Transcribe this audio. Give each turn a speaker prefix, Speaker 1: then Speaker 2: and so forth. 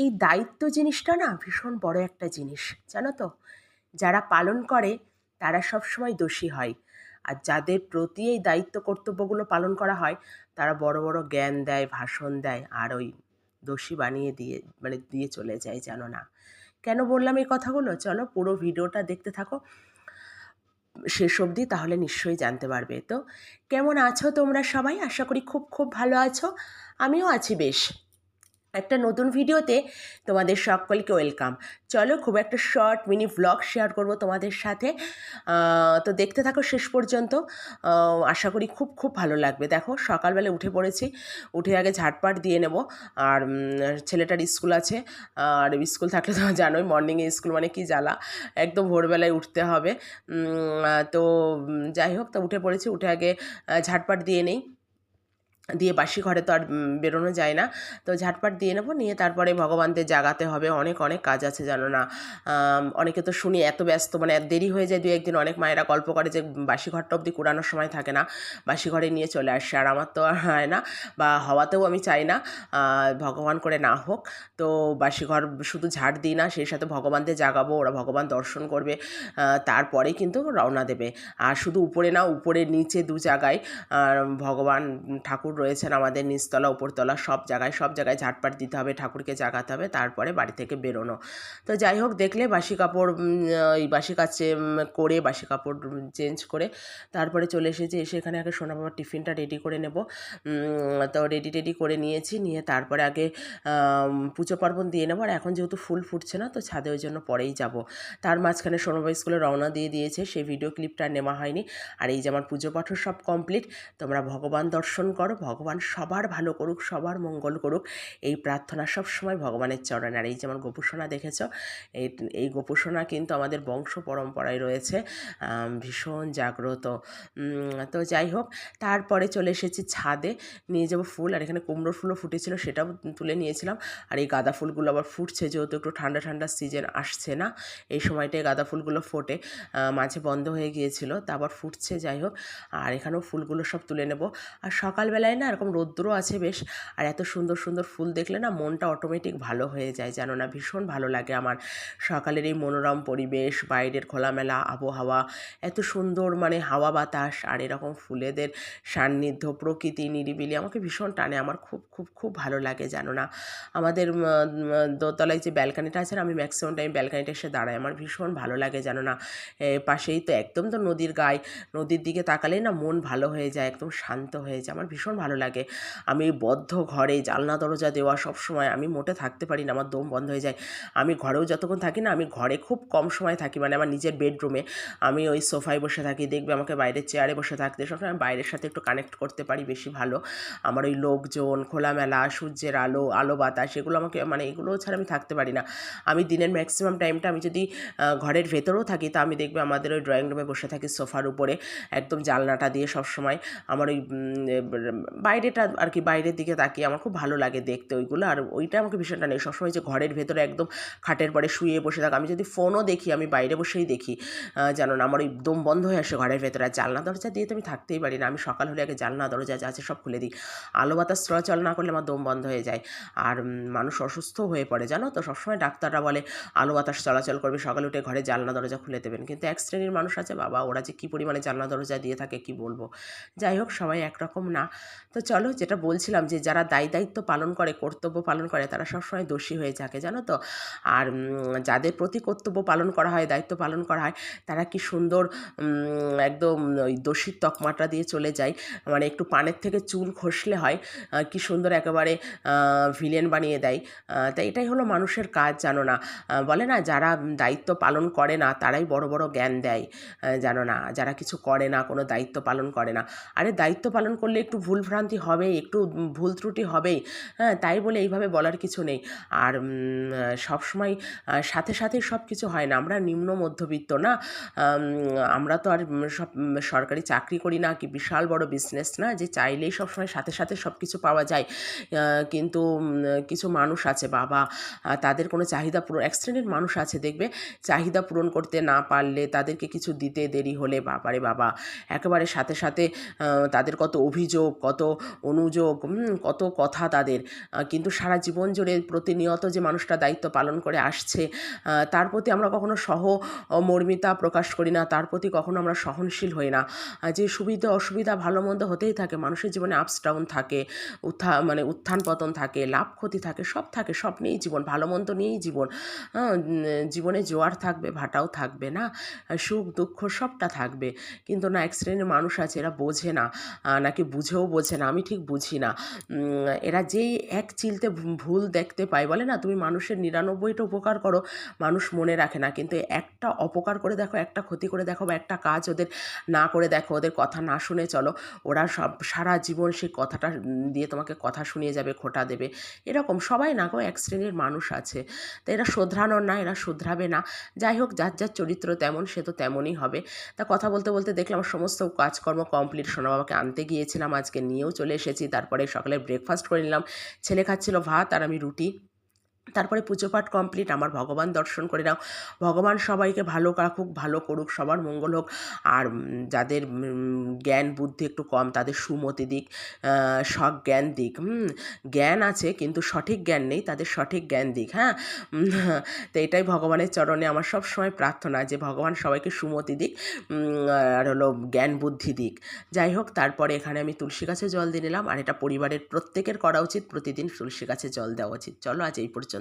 Speaker 1: এই দায়িত্ব জিনিসটা না ভীষণ বড় একটা জিনিস, জানো তো? যারা পালন করে তারা সবসময় দোষী হয়, আর যাদের প্রতি এই দায়িত্ব কর্তব্যগুলো পালন করা হয় তারা বড় বড় জ্ঞান দেয়, ভাষণ দেয়, আর ওই দোষী বানিয়ে দিয়ে দিয়ে চলে যায়, জানো না? কেন বললাম এই কথাগুলো? চলো পুরো ভিডিওটা দেখতে থাকো শেষ অবধি, তাহলে নিশ্চয়ই জানতে পারবে। তো কেমন আছো তোমরা সবাই? আশা করি খুব খুব ভালো আছো। আমিও আছি বেশ। একটা নতুন ভিডিওতে তোমাদের সকলকে ওয়েলকাম। চলো খুব একটা শর্ট মিনি ভ্লগ শেয়ার করব তোমাদের সাথে। তো দেখতে থাকো শেষ পর্যন্ত। আশা করি খুব খুব ভালো লাগবে। দেখো সকালবেলা উঠে পড়েছি, উঠে আগে ঝাটপাট দিয়ে নেব। আর ছেলেটার স্কুল আছে, আর স্কুল থাকলে তো জানোই মর্নিংয়ে স্কুল মানে কি জ্বালা, একদম ভোরবেলায় উঠতে হবে। তো যাই হোক, তো উঠে পড়েছি, উঠে আগে ঝাটপাট দিয়ে নেই, দিয়ে বাসি ঘরে তো আর বেরোনো যায় না। তো ঝাটপাট দিয়ে নেবো, নিয়ে তারপরে ভগবানদের জাগাতে হবে, অনেক অনেক কাজ আছে, জানো না? অনেকে তো শুনি এত ব্যস্ত, মানে এত দেরি হয়ে যায় দু একদিন। অনেক মায়েরা গল্প করে যে বাসি ঘরটা অবধি কুড়ানোর সময় থাকে না, বাসি ঘরে নিয়ে চলে আসে। আর আমার তো আর হয় না, বা হওয়াতেও আমি চাই না, ভগবান করে না হোক। তো বাসি ঘর শুধু ঝাড় দিই না, সেই সাথে ভগবানদের জাগাবো, ওরা ভগবান দর্শন করবে, তারপরেই কিন্তু রওনা দেবে। আর শুধু উপরে না, উপরে নিচে দু জায়গায় ভগবান ঠাকুর রয়েছেন আমাদের, নিচতলা উপরতলা সব জায়গায় ঝাটপাট দিতে হবে, ঠাকুরকে জাগাতে হবে, তারপরে বাড়ি থেকে বেরোনো। তো যাই হোক, দেখলে বাসি কাপড় এই বাসি কাচে করে বাসি কাপড় চেঞ্জ করে তারপরে চলে এসেছি। এসে এখানে আগে সোনা বাবার টিফিনটা রেডি করে নেব। তো রেডি করে নিয়েছি, নিয়ে তারপরে আগে পুজো পার্বণ দিয়ে নেবো। আর এখন যেহেতু ফুল ফুটছে না, তো ছাদে ওই জন্য পরেই যাব। তার মাঝখানে সোনাবাবা স্কুলে রওনা দিয়ে দিয়েছে, সেই ভিডিও ক্লিপটা নেওয়া হয়নি। আর এই যে আমার পুজো পাঠও সব কমপ্লিট। তোমরা ভগবান দর্শন করো, ভগবান সবার ভালো করুক, সবার মঙ্গল করুক, এই প্রার্থনা সব সময় ভগবানের চরণে। আর এই যে আমার গোপুসোনা দেখেছো, এই গোপুসোনা কিন্তু আমাদের বংশ পরম্পরায় রয়েছে, ভীষণ জাগ্রত। তো যাই হোক, তারপরে চলে এসেছি ছাদে, নিয়ে যাবো ফুল। আর এখানে কুমড়োর ফুলও ফুটেছিল, সেটাও তুলে নিয়েছিলাম। আর এই গাঁদা ফুলগুলো আবার ফুটছে, যেহেতু একটু ঠান্ডা ঠান্ডা সিজন আসছে না, এই সময়টায় গাঁদা ফুলগুলো ফোটে, মাঝে বন্ধ হয়ে গিয়েছিল, তা আবার ফুটছে। যাই হোক, আর এখানেও ফুলগুলো সব তুলে নেব। আর সকালবেলায় না এরকম রৌদ্রও আছে বেশ, আর এত সুন্দর সুন্দর ফুল দেখলে না মনটা অটোমেটিক ভালো হয়ে যায়, জানো না? ভীষণ ভালো লাগে আমার সকালের এই মনোরম পরিবেশ, বাইরের খোলামেলা আবহাওয়া, এত সুন্দর মানে হাওয়া বাতাস, আর এরকম ফুলেদের সান্নিধ্য, প্রকৃতি, নিরিবিলি আমাকে ভীষণ টানে। আমার খুব খুব খুব ভালো লাগে, জানো না? আমাদের দোতলায় যে ব্যালকানিটা আছে না, আমি ম্যাক্সিমাম টাইম ব্যালকানিটা এসে দাঁড়াই, আমার ভীষণ ভালো লাগে, জানো না? পাশেই তো একদম তো নদীর গায়ে, নদীর দিকে তাকালেই না মন ভালো হয়ে যায়, একদম শান্ত হয়ে যায়, আমার ভীষণ ভালো লাগে। আমি বদ্ধ ঘরে জানলা দরজা দেওয়া সব সময়, আমি মোটে থাকতে পারি না, আমার দম বন্ধ হয়ে যায়। আমি ঘরেও যতক্ষণ থাকি না, আমি ঘরে খুব কম সময় থাকি, মানে আমার নিজের বেডরুমে আমি ওই সোফায় বসে থাকি, দেখবে আমাকে বাইরের চেয়ারে বসে থাকতে সবসময় আমি বাইরের সাথে একটু কানেক্ট করতে পারি বেশি ভালো। আমার ওই লোকজন, খোলামেলা, সূর্যের আলো, আলো বাতাস, এগুলো আমাকে মানে এগুলো ছাড়া আমি থাকতে পারি না। আমি দিনের ম্যাক্সিমাম টাইমটা আমি যদি ঘরের ভেতরেও থাকি, তা আমি দেখবে আমাদের ওই ড্রয়িং রুমে বসে থাকি সোফার উপরে, একদম জানলাটা দিয়ে সবসময়। আমার ওই বাইরেটা আর কি, বাইরের দিকে তাকিয়ে আমার খুব ভালো লাগে দেখতে ওইগুলো। আর ওইটা আমাকে ভীষণটা নেই সবসময়, যে ঘরের ভেতরে একদম খাটের পরে শুয়ে বসে থাকা। আমি যদি ফোনও দেখি, আমি বাইরে বসেই দেখি, জানো না? আমার ওই দম বন্ধ হয়ে আসে ঘরের ভেতরে। আর জানলা দরজা দিয়ে তো আমি থাকতেই পারি না, আমি সকাল হলে আগে জানলা দরজা যা আছে সব খুলে দিই, আলো বাতাস চলাচল না করলে আমার দম বন্ধ হয়ে যায়। আর মানুষ অসুস্থও হয়ে পড়ে, জানো তো? সবসময় ডাক্তাররা বলে আলো বাতাস চলাচল করবে, সকালে উঠে ঘরে জানলা দরজা খুলে দেবেন, কিন্তু এক শ্রেণীর মানুষ আছে বাবা, ওরা যে কী পরিমাণে জানলা দরজা দিয়ে থাকে কি বলবো। যাই হোক, সবাই একরকম না। তো চলো, যেটা বলছিলাম, যে যারা দায়িত্ব পালন করে, কর্তব্য পালন করে, তারা সবসময় দোষী হয়ে থাকে, জানো তো? আর যাদের প্রতি কর্তব্য পালন করা হয়, দায়িত্ব পালন করা হয়, তারা কি সুন্দর একদম ওই দোষীর তকমাটা দিয়ে চলে যায়, মানে একটু পানের থেকে চুল খসলে হয়, কি সুন্দর একেবারে ভিলেন বানিয়ে দেয়। তাই এটাই হলো মানুষের কাজ, জানো না? বলে না, যারা দায়িত্ব পালন করে না তারাই বড় বড় জ্ঞান দেয়, জানো না? যারা কিছু করে না, কোনো দায়িত্ব পালন করে না, আরে দায়িত্ব পালন করলে একটু ভুলভ্রান্তি হবেই, একটু ভুল ত্রুটি হবেই, হ্যাঁ, তাই বলে এইভাবে বলার কিছু নেই। আর সবসময় সাথে সাথেই সব কিছু হয় না, আমরা নিম্ন মধ্যবিত্ত না, আমরা তো আর সব সরকারি চাকরি করি না, কি বিশাল বড় বিজনেস না যে চাইলেই সবসময় সাথে সাথে সব কিছু পাওয়া যায়। কিন্তু কিছু মানুষ আছে বাবা, তাদের কোনো চাহিদা পূরণ, এক শ্রেণীর মানুষ আছে দেখবে, চাহিদা পূরণ করতে না পারলে, তাদেরকে কিছু দিতে দেরি হলে বাবারে বাবা, একেবারে সাথে সাথে তাদের কত অভিযোগ, কত কত অনুযোগ, কত কথা তাদের, কিন্তু সারা জীবন জুড়ে প্রতিনিয়ত যে মানুষটা দায়িত্ব পালন করে আসছে, তার প্রতি আমরা কখনো সহমর্মিতা প্রকাশ করি না, তার প্রতি কখনো আমরা সহনশীল হই না। যে সুবিধা অসুবিধা ভালো মন্দ হতেই থাকে, মানুষের জীবনে আপস ডাউন থাকে, মানে উত্থান পতন থাকে, লাভ ক্ষতি থাকে, সব থাকে, সব নিয়েই জীবন, ভালো মন্দ নিয়েই জীবন। জীবনে জোয়ার থাকবে, ভাটাও থাকবে, না সুখ দুঃখ সবটা থাকবে। কিন্তু না, এক শ্রেণীর মানুষ আছে, এরা বোঝে না, নাকি বুঝেও বোঝে না, আমি ঠিক বুঝি না। এরা যেই এক চিলতে ভুল দেখতে পায়, বলে না তুমি মানুষের 99টা উপকার করো, মানুষ মনে রাখে না, কিন্তু একটা অপকার করে দেখো, একটা ক্ষতি করে দেখো, বা একটা কাজ ওদের না করে দেখো, ওদের কথা না শুনে চলো, ওরা সব সারা জীবন সেই কথাটা দিয়ে তোমাকে কথা শুনিয়ে যাবে, খোঁটা দেবে। এরকম সবাই না গো, এক শ্রেণীর মানুষ আছে। তো এরা শোধরানোর না, এরা শুধরাবে না। যাই হোক, যার যার চরিত্র তেমন, সে তো তেমনই হবে। তা কথা বলতে বলতে দেখলাম আমার সমস্ত কাজকর্ম কমপ্লিট। সোনা বাবাকে আনতে গিয়েছিলাম, আজকে নিয়েও চলে এসেছি। তারপরে সকালে ব্রেকফাস্ট করে নিলাম। ছেলে খাচ্ছিল ভাত আর আমি রুটি। তারপরে পুজো পাঠ কমপ্লিট, আমার ভগবান দর্শন করে নাও। ভগবান সবাইকে ভালো রাখুক, ভালো করুক, সবার মঙ্গল হোক। আর যাদের জ্ঞান বুদ্ধি একটু কম, তাদের সুমতি দিক, সৎ জ্ঞান দিক। জ্ঞান আছে কিন্তু সঠিক জ্ঞান নেই, তাদের সঠিক জ্ঞান দিক। হ্যাঁ, তো এটাই ভগবানের চরণে আমার সব সময় প্রার্থনা, যে ভগবান সবাইকে সুমতি দিক, আর হলো জ্ঞান বুদ্ধি দিক। যাই হোক, তারপরে এখানে আমি তুলসী গাছে জল দিয়ে নিলাম, আর এটা পরিবারের প্রত্যেকের করা উচিত, প্রতিদিন তুলসী গাছে জল দেওয়া উচিত। চলো আজ এই পর্যন্ত।